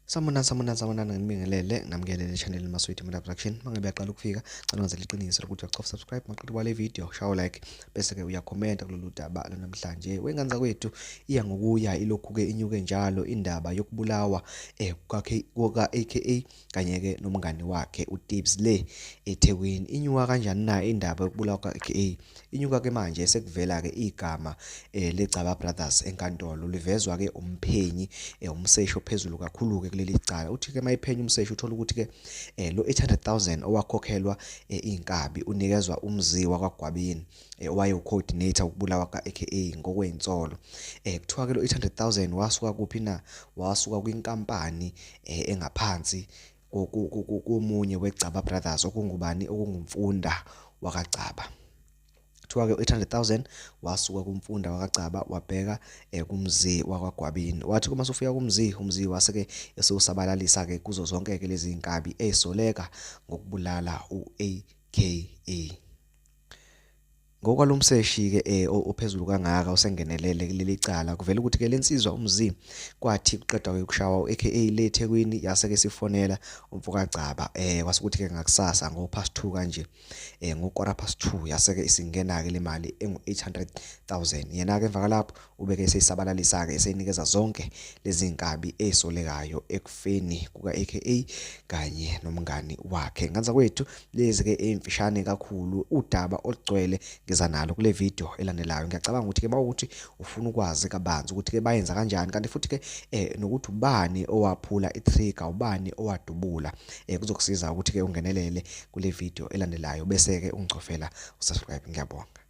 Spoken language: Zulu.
Samunana ngibingelele namkelele channel Maswiti Media Production. Mangabe yaqala ukufika, cela wenze iqiniso lokuthi uyacofa subscribe maqedwe kwale video, shawo like bese ke uyakhomenta kulolu daba namhlanje. Wenganza kwethu iya ngokuya ilokhu ke inyuke njalo indaba yokubulawa kuka-AKA kanye ke nomngani wakhe uTibz le eThekwini. Inyuka kanjani na indaba yokubulawa kuka-AKA? Inyuka ke manje sekuvela ke igama leCaba Brothers enkantolo livezwa ke umphenyi umseshi ophezulu kakhulu ke kuleli cala. Uthi ke mayiphenya umseshi uthola ukuthi ke lo 800,000 owakhokhelwa inkabi unikezwa umziwa kwaGwabini owaye ucoordinator ukubulawa ka-AKA ngokwensolo. Kuthiwa ke lo 800,000 wasuka kuphi na? Wasuka kwinkampani engaphansi komunye weCaba Brothers okungubani okungumfunda wakaCaba. Kuthiwa ke 800,000 wasuka kumfunda wakaCaba wabheka kumzi wakwaGwabini. Wathi uma sufika umzi waseke esewusabalalisa ke kuzo zonke ke lezi inkabi ezisoleka ngokubulala uAKA. Ngokwalomseshi ke ophezulu kangaka usengenelele kuleli cala kuvela ukuthi ke lensizwa umzi kwathi kuqedwa ukushawa uAKA le eThekwini yase ke sifonela umfokagcaba kwasukuthi ke ngakusasa ngo-2:30 kanje ngo-2:15 yase ke isingena ke le mali engu-800,000. Yena ke emva lapho ubeke eseyisabalalisa ke eseyinikeza zonke lezi inkabi ezisolekayo ekufeni kuka-AKA kanye nomngani wakhe. Nganza kwethu lezi ke emfishane kakhulu udaba olugcwele nalo kule video elandelayo. Ngiyacabanga ukuthi ke mawukuthi ufuna ukwazi kabanzi ukuthi ke bayenza kanjani kanti futhi ke nokuthi ubani owaphula itrigger, ubani owadubula, kuzokusiza ukuthi ke ungenelele kule video elandelayo bese ke ungicofela usubscribe. Ngiyabonga.